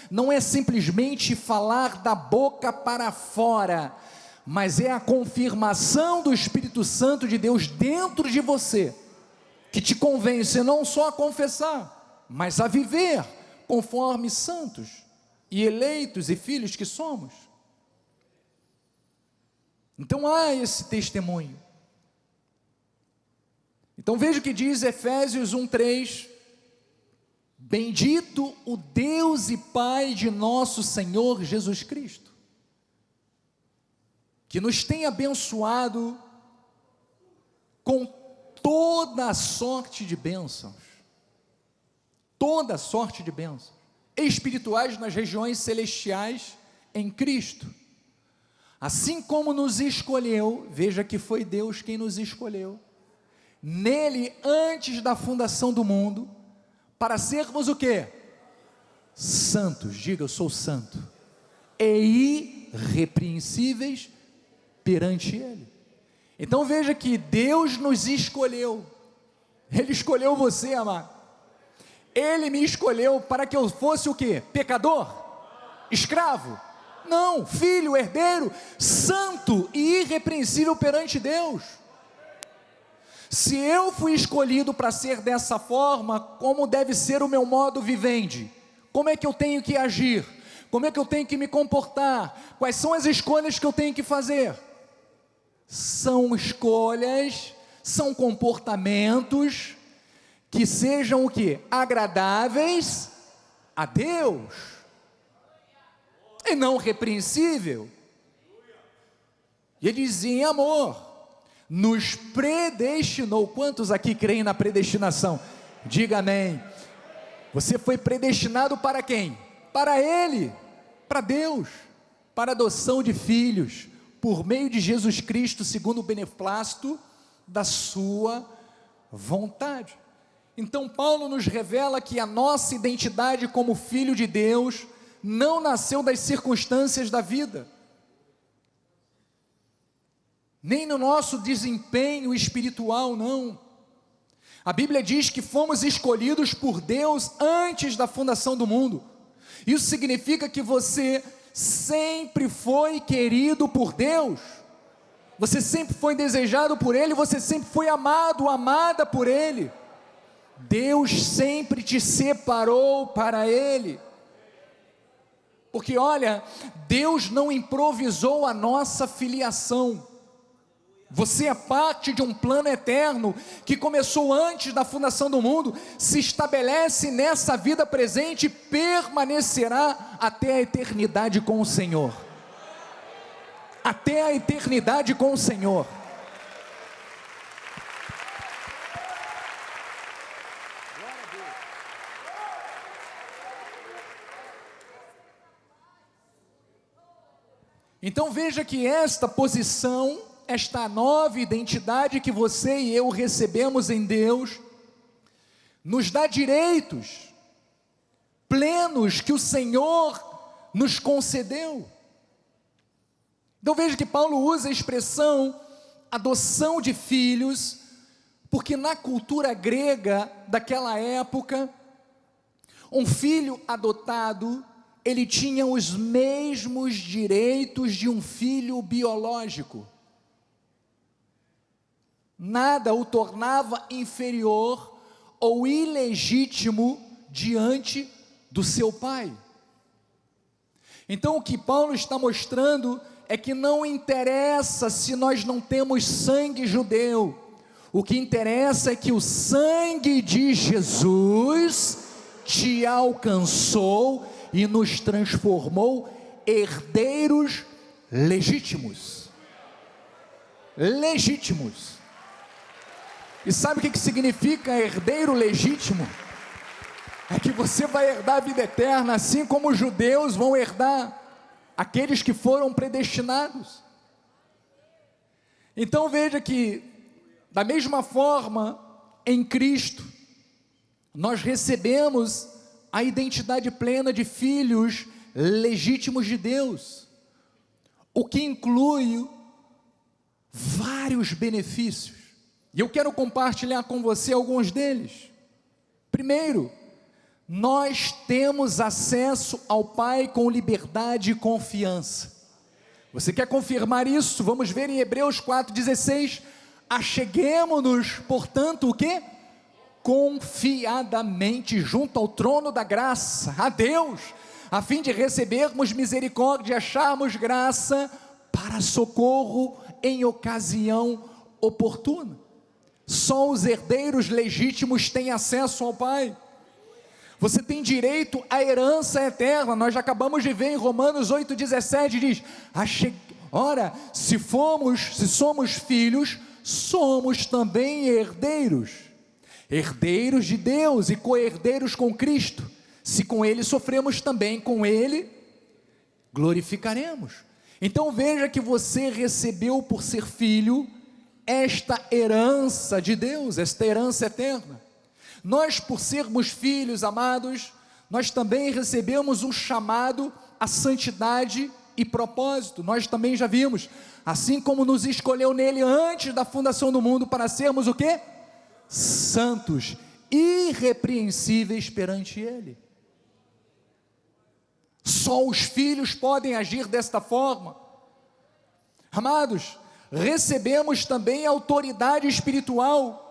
Não é simplesmente falar da boca para fora, mas é a confirmação do Espírito Santo de Deus dentro de você, que te convence não só a confessar, mas a viver conforme santos e eleitos e filhos que somos. Então há esse testemunho. Então veja o que diz Efésios 1:3: bendito o Deus e Pai de nosso Senhor Jesus Cristo, que nos tem abençoado com toda sorte de bênçãos, espirituais nas regiões celestiais em Cristo, assim como nos escolheu. Veja que foi Deus quem nos escolheu nele antes da fundação do mundo, para sermos o quê? Santos. Diga: eu sou santo e irrepreensíveis perante Ele. Então veja que Deus nos escolheu, Ele escolheu você, amado. Ele me escolheu para que eu fosse o quê? Pecador? Escravo? Não, filho, herdeiro, santo e irrepreensível perante Deus. Se eu fui escolhido para ser dessa forma, como deve ser o meu modo vivendi? Como é que eu tenho que agir? Como é que eu tenho que me comportar? Quais são as escolhas que eu tenho que fazer? São escolhas, são comportamentos que sejam o quê? Agradáveis a Deus, e não repreensível. E ele dizia: em amor, nos predestinou. Quantos aqui creem na predestinação? Diga amém. Você foi predestinado para quem? Para Ele, para Deus, para adoção de filhos, por meio de Jesus Cristo, segundo o beneplácito da sua vontade. Então Paulo nos revela que a nossa identidade como filho de Deus não nasceu das circunstâncias da vida, nem no nosso desempenho espiritual, não. A Bíblia diz que fomos escolhidos por Deus antes da fundação do mundo. Isso significa que você sempre foi querido por Deus, você sempre foi desejado por Ele, você sempre foi amado, amada por Ele. Deus sempre te separou para Ele, porque olha, Deus não improvisou a nossa filiação. Você é parte de um plano eterno que começou antes da fundação do mundo, se estabelece nessa vida presente e permanecerá até a eternidade com o Senhor. Até a eternidade com o Senhor. Então veja que esta posição, esta nova identidade que você e eu recebemos em Deus, nos dá direitos plenos que o Senhor nos concedeu. Então veja que Paulo usa a expressão adoção de filhos, porque na cultura grega daquela época, um filho adotado, ele tinha os mesmos direitos de um filho biológico. Nada o tornava inferior ou ilegítimo diante do seu pai. Então o que Paulo está mostrando é que não interessa se nós não temos sangue judeu, o que interessa é que o sangue de Jesus te alcançou e nos transformou herdeiros legítimos. Legítimos. E sabe o que significa herdeiro legítimo? É que você vai herdar a vida eterna, assim como os judeus vão herdar, aqueles que foram predestinados. Então veja que, da mesma forma, em Cristo, nós recebemos a identidade plena de filhos legítimos de Deus, o que inclui vários benefícios. E eu quero compartilhar com você alguns deles. Primeiro, nós temos acesso ao Pai com liberdade e confiança. Você quer confirmar isso? Vamos ver em Hebreus 4,16. Acheguemo-nos, portanto, o quê? Confiadamente junto ao trono da graça, a Deus, a fim de recebermos misericórdia e acharmos graça para socorro em ocasião oportuna. Só os herdeiros legítimos têm acesso ao Pai. Você tem direito à herança eterna. Nós já acabamos de ver em Romanos 8,17, diz: ora, se somos filhos, somos também herdeiros, herdeiros de Deus e co-herdeiros com Cristo. Se com Ele sofremos, também com Ele glorificaremos. Então veja que você recebeu, por ser filho, esta herança de Deus, esta herança eterna. Nós, por sermos filhos amados, nós também recebemos um chamado à santidade e propósito. Nós também já vimos, assim como nos escolheu nele antes da fundação do mundo, para sermos o quê? Santos, irrepreensíveis perante Ele. Só os filhos podem agir desta forma. Amados, recebemos também autoridade espiritual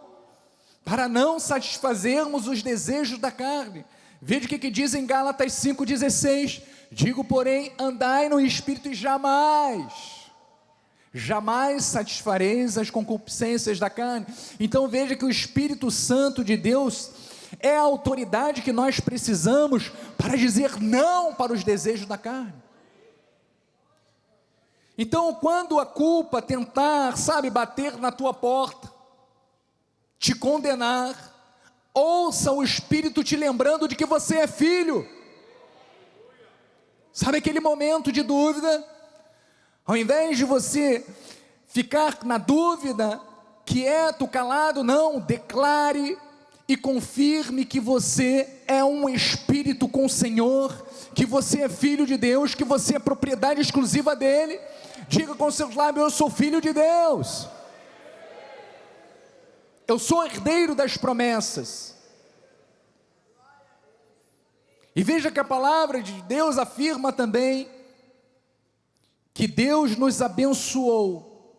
para não satisfazermos os desejos da carne. Veja o que diz em Gálatas 5,16: digo, porém, andai no Espírito e jamais jamais satisfareis as concupiscências da carne. Então veja que o Espírito Santo de Deus é a autoridade que nós precisamos para dizer não para os desejos da carne. Então, quando a culpa tentar, bater na tua porta, te condenar, ouça o Espírito te lembrando de que você é filho. Sabe aquele momento de dúvida? Ao invés de você ficar na dúvida, quieto, calado, não, declare e confirme que você é um espírito com o Senhor, que você é filho de Deus, que você é propriedade exclusiva dEle. Diga com seus lábios: eu sou filho de Deus, eu sou herdeiro das promessas. E veja que a palavra de Deus afirma também que Deus nos abençoou.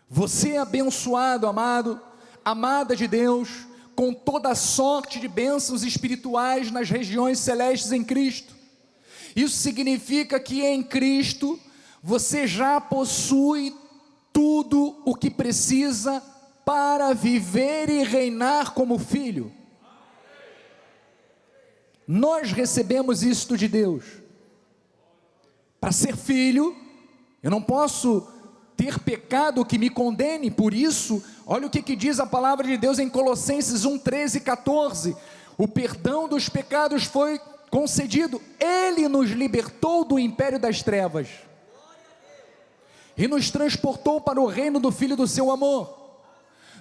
Você é abençoado, amado, amada de Deus, com toda sorte de bênçãos espirituais nas regiões celestes em Cristo. Isso significa que em Cristo você já possui tudo o que precisa para viver e reinar como filho. Nós recebemos isto de Deus. Para ser filho, eu não posso ter pecado que me condene. Por isso, olha o que diz a palavra de Deus em Colossenses 1, 13 e 14. O perdão dos pecados foi concedido. Ele nos libertou do império das trevas e nos transportou para o reino do Filho do seu amor,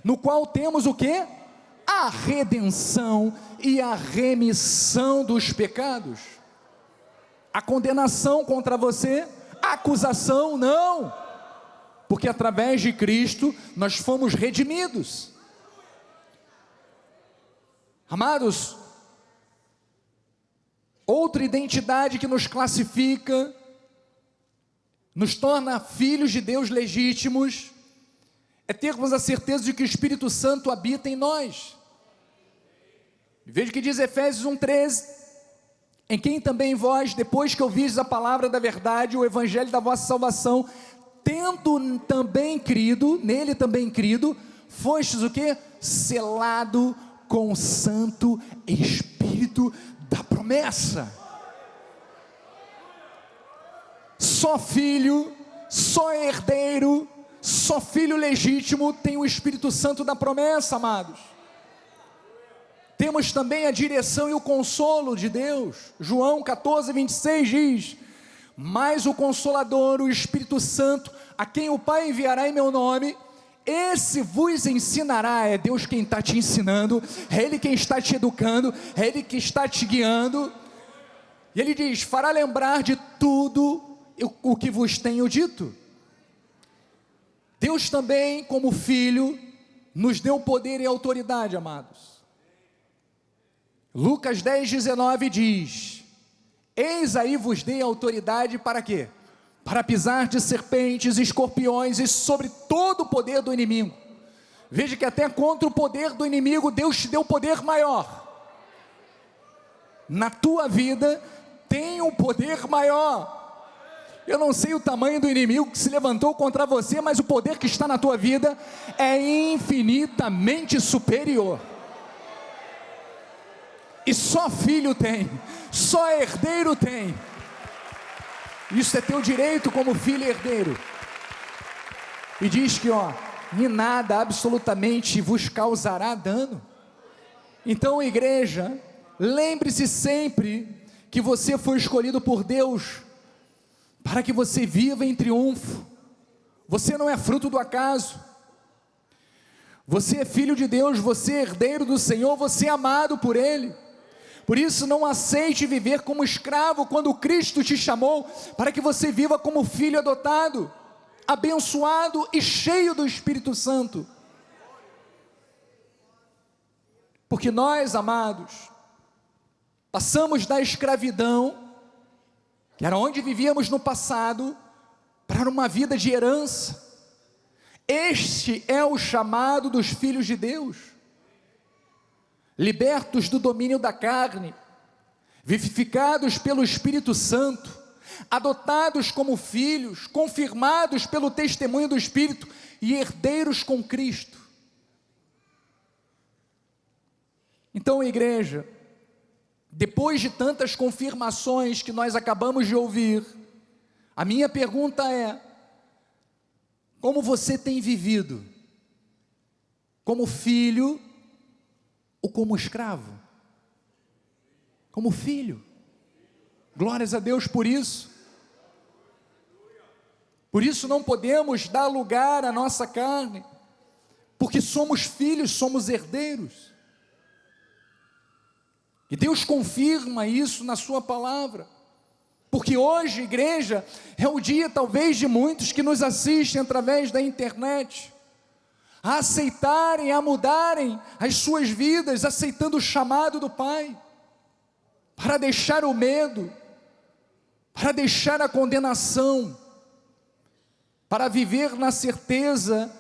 no qual temos o quê? A redenção e a remissão dos pecados. A condenação contra você, a acusação não, porque através de Cristo nós fomos redimidos. Amados, outra identidade que nos classifica, nos torna filhos de Deus legítimos, é termos a certeza de que o Espírito Santo habita em nós. Veja o que diz Efésios 1,13: em quem também vós, depois que ouvistes a palavra da verdade, o evangelho da vossa salvação, tendo também crido, nele também crido, fostes o que? Selado com o Santo Espírito da promessa. Só filho, só herdeiro, só filho legítimo tem o Espírito Santo da promessa, amados. Temos também a direção e o consolo de Deus. João 14, 26 diz: mas o Consolador, o Espírito Santo, a quem o Pai enviará em meu nome, esse vos ensinará. É Deus quem está te ensinando, é Ele quem está te educando, é Ele que está te guiando. E Ele diz: fará lembrar de tudo o que vos tenho dito. Deus também, como Filho, nos deu poder e autoridade, amados. Lucas 10, 19 diz: eis aí vos dei autoridade para quê? Para pisar de serpentes, escorpiões e sobre todo o poder do inimigo. Veja que até contra o poder do inimigo, Deus te deu poder maior. Na tua vida, tem um poder maior. Eu não sei o tamanho do inimigo que se levantou contra você, mas o poder que está na tua vida é infinitamente superior. E só filho tem, só herdeiro tem. Isso é teu direito como filho e herdeiro. E diz que em nada absolutamente vos causará dano. Então, igreja, lembre-se sempre que você foi escolhido por Deus para que você viva em triunfo. Você não é fruto do acaso. Você é filho de Deus, você é herdeiro do Senhor, você é amado por Ele. Por isso, não aceite viver como escravo quando Cristo te chamou para que você viva como filho adotado, abençoado e cheio do Espírito Santo. Porque nós, amados, passamos da escravidão, que era onde vivíamos no passado, para uma vida de herança. Este é o chamado dos filhos de Deus, libertos do domínio da carne, vivificados pelo Espírito Santo, adotados como filhos, confirmados pelo testemunho do Espírito e herdeiros com Cristo. Então, igreja, depois de tantas confirmações que nós acabamos de ouvir, a minha pergunta é: como você tem vivido? Como filho ou como escravo? Como filho. Glórias a Deus por isso. Por isso não podemos dar lugar à nossa carne, porque somos filhos, somos herdeiros. E Deus confirma isso na sua palavra. Porque hoje, igreja, é o dia talvez de muitos que nos assistem através da internet, a aceitarem, a mudarem as suas vidas, aceitando o chamado do Pai, para deixar o medo, para deixar a condenação, para viver na certeza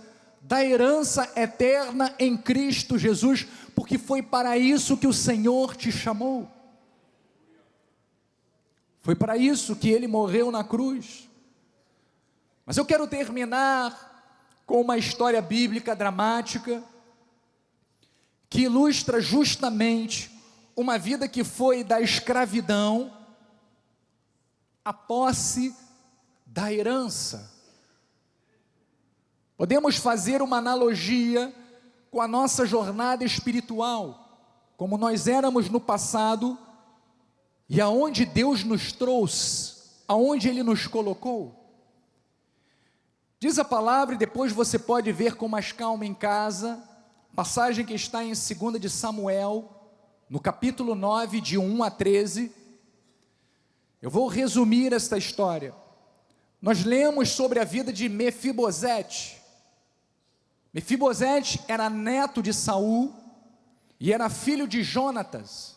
da herança eterna em Cristo Jesus, porque foi para isso que o Senhor te chamou. Foi para isso que Ele morreu na cruz. Mas eu quero terminar com uma história bíblica dramática, que ilustra justamente uma vida que foi da escravidão à posse da herança. Podemos fazer uma analogia com a nossa jornada espiritual, como nós éramos no passado, e aonde Deus nos trouxe, aonde Ele nos colocou. Diz a palavra, e depois você pode ver com mais calma em casa, passagem que está em 2 de Samuel, no capítulo 9, de 1 a 13, eu vou resumir esta história. Nós lemos sobre a vida de Mefibosete. Mefibosete era neto de Saul, e era filho de Jonatas.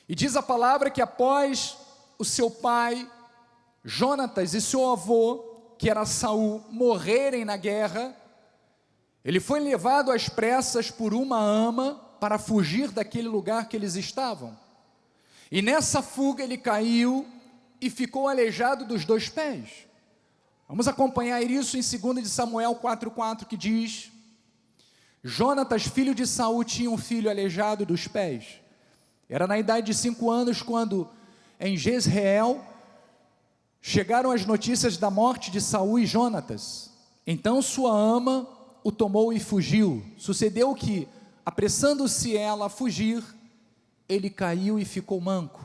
E diz a palavra que após o seu pai, Jonatas, e seu avô, que era Saul, morrerem na guerra, ele foi levado às pressas por uma ama, para fugir daquele lugar que eles estavam. E nessa fuga ele caiu, e ficou aleijado dos 2 pés. Vamos acompanhar isso em 2 de Samuel 4,4, que diz: Jonatas, filho de Saul, tinha um filho aleijado dos pés. Era na idade de 5 anos, quando em Jezreel chegaram as notícias da morte de Saul e Jonatas. Então sua ama o tomou e fugiu. Sucedeu que, apressando-se ela a fugir, ele caiu e ficou manco.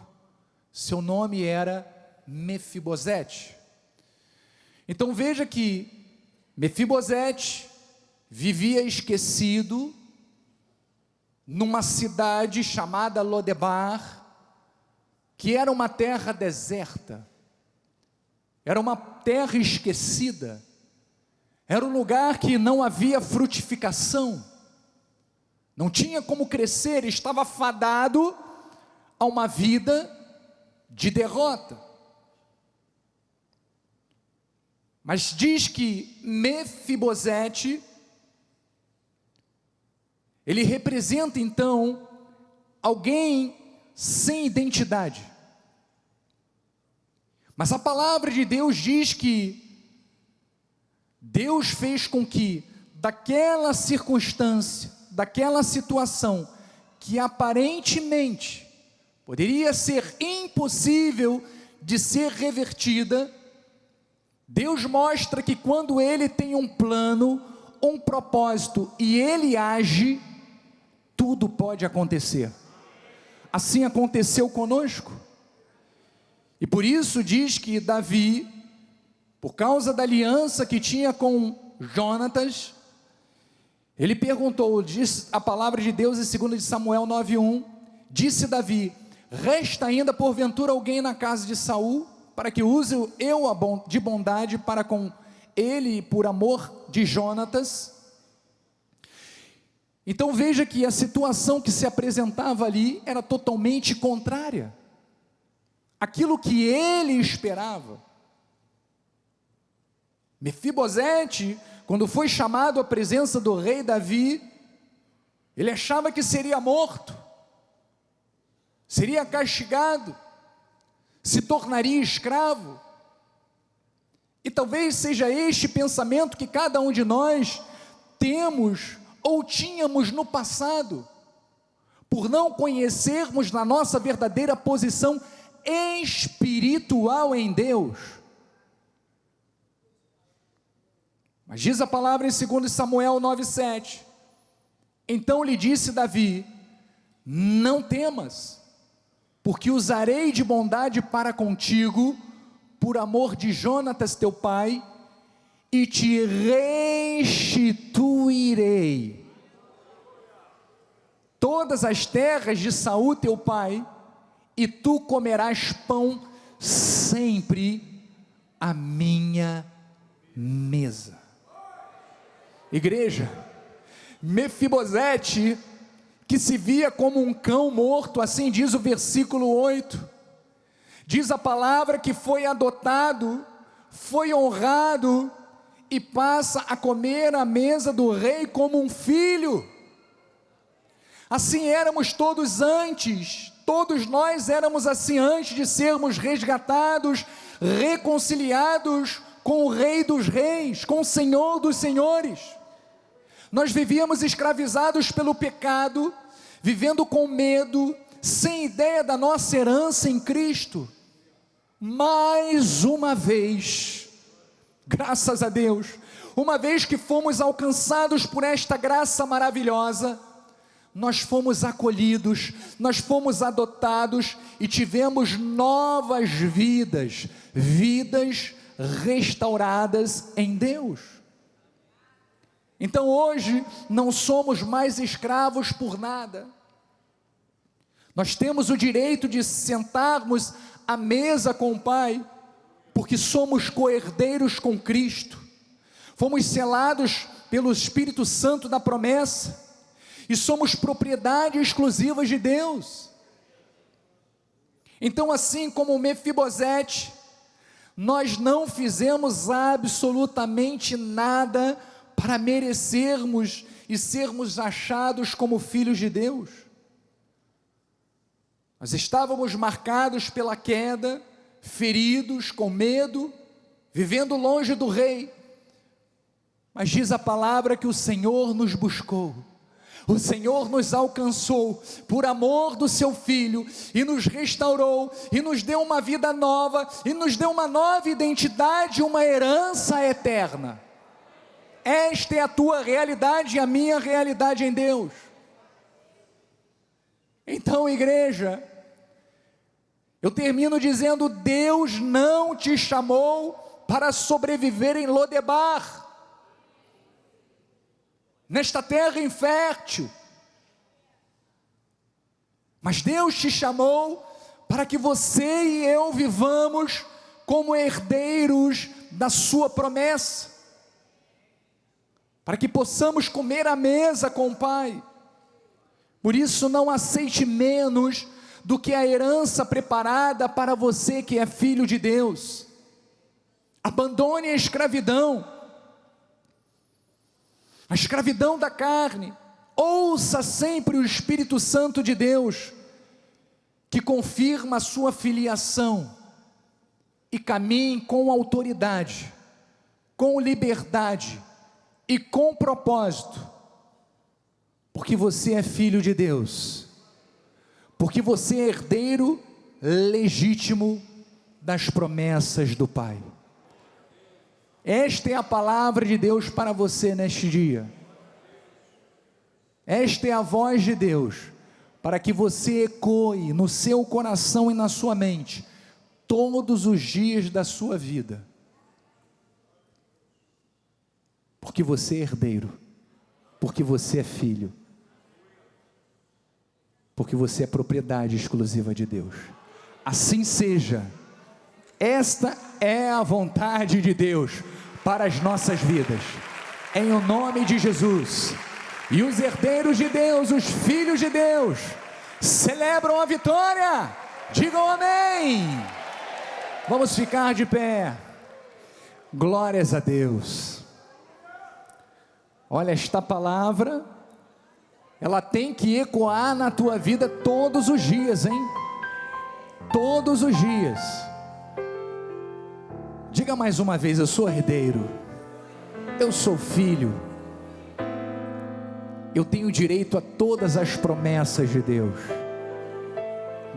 Seu nome era Mefibosete. Então veja que Mefibosete vivia esquecido numa cidade chamada Lodebar, que era uma terra deserta, era uma terra esquecida, era um lugar que não havia frutificação, não tinha como crescer, estava fadado a uma vida de derrota. Mas diz que Mefibosete, ele representa então alguém sem identidade. Mas a palavra de Deus diz que Deus fez com que daquela circunstância, daquela situação que aparentemente poderia ser impossível de ser revertida, Deus mostra que quando Ele tem um plano, um propósito e Ele age, tudo pode acontecer. Assim aconteceu conosco. E por isso diz que Davi, por causa da aliança que tinha com Jonatas, ele perguntou, diz a palavra de Deus em 2 de Samuel 9:1, disse Davi: resta ainda porventura alguém na casa de Saul, para que use eu de bondade para com ele, por amor de Jonatas? Então veja que a situação que se apresentava ali era totalmente contrária àquilo que ele esperava. Mefibosete, quando foi chamado à presença do rei Davi, ele achava que seria morto, seria castigado, se tornaria escravo. E talvez seja este pensamento que cada um de nós temos ou tínhamos no passado, por não conhecermos na nossa verdadeira posição espiritual em Deus. Mas diz a palavra em 2 Samuel 9,7, então lhe disse Davi, não temas, porque usarei de bondade para contigo, por amor de Jonatas teu pai, e te restituirei todas as terras de Saul teu pai, e tu comerás pão sempre à minha mesa. Igreja, Mefibosete, que se via como um cão morto, assim diz o versículo 8, diz a palavra que foi adotado, foi honrado, e passa a comer à mesa do rei como um filho. Assim éramos todos antes, todos nós éramos assim antes de sermos resgatados, reconciliados com o Rei dos Reis, com o Senhor dos Senhores. Nós vivíamos escravizados pelo pecado, vivendo com medo, sem ideia da nossa herança em Cristo. Mais uma vez, graças a Deus, uma vez que fomos alcançados por esta graça maravilhosa, nós fomos acolhidos, nós fomos adotados e tivemos novas vidas, vidas restauradas em Deus. Então hoje não somos mais escravos por nada, nós temos o direito de sentarmos à mesa com o Pai, porque somos co-herdeiros com Cristo, fomos selados pelo Espírito Santo da promessa, e somos propriedade exclusiva de Deus. Então, assim como Mefibosete, nós não fizemos absolutamente nada para merecermos e sermos achados como filhos de Deus. Nós estávamos marcados pela queda, feridos, com medo, vivendo longe do Rei, mas diz a palavra que o Senhor nos buscou, o Senhor nos alcançou por amor do seu Filho, e nos restaurou, e nos deu uma vida nova, e nos deu uma nova identidade, uma herança eterna. Esta é a tua realidade e a minha realidade em Deus. Então, igreja, eu termino dizendo: Deus não te chamou para sobreviver em Lodebar, nesta terra infértil, mas Deus te chamou para que você e eu vivamos como herdeiros da sua promessa, para que possamos comer à mesa com o Pai. Por isso não aceite menos do que a herança preparada para você que é filho de Deus. Abandone a escravidão da carne. Ouça sempre o Espírito Santo de Deus, que confirma a sua filiação, e caminhe com autoridade, com liberdade e com propósito, porque você é filho de Deus, porque você é herdeiro legítimo das promessas do Pai. Esta é a palavra de Deus para você neste dia. Esta é a voz de Deus, para que você ecoe no seu coração e na sua mente, todos os dias da sua vida. Porque você é herdeiro, porque você é filho, porque você é propriedade exclusiva de Deus. Assim seja. Esta é a vontade de Deus para as nossas vidas, em o nome de Jesus. E os herdeiros de Deus, os filhos de Deus, celebram a vitória. Digam amém. Vamos ficar de pé. Glórias a Deus. Olha, esta palavra, ela tem que ecoar na tua vida todos os dias, hein? todos os dias. Diga mais uma vez: eu sou herdeiro, eu sou filho, eu tenho direito a todas as promessas de Deus.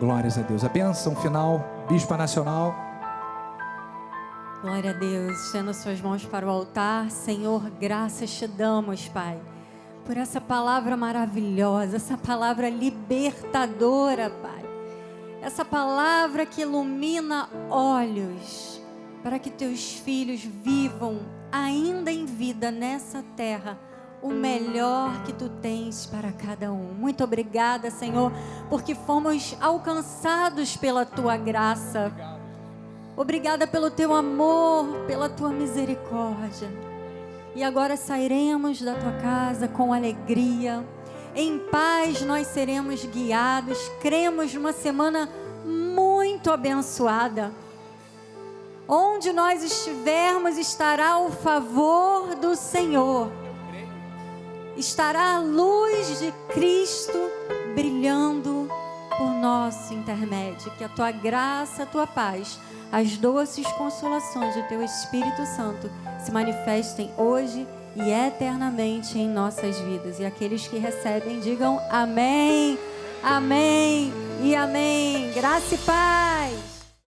Glórias a Deus. A bênção final, Bispa Nacional. Glória a Deus. Estenda suas mãos para o altar. Senhor, graças te damos, Pai, por essa palavra maravilhosa, essa palavra libertadora, Pai. Essa palavra que ilumina olhos, para que teus filhos vivam ainda em vida nessa terra o melhor que tu tens para cada um. Muito obrigada, Senhor, porque fomos alcançados pela tua graça. Obrigada pelo teu amor, pela tua misericórdia. E agora sairemos da tua casa com alegria, em paz nós seremos guiados. Cremos numa semana muito abençoada. Onde nós estivermos, estará o favor do Senhor. Estará a luz de Cristo brilhando por nosso intermédio. Que a tua graça, a tua paz, as doces consolações do teu Espírito Santo se manifestem hoje e eternamente em nossas vidas. E aqueles que recebem, digam amém, amém e amém. Graça e paz.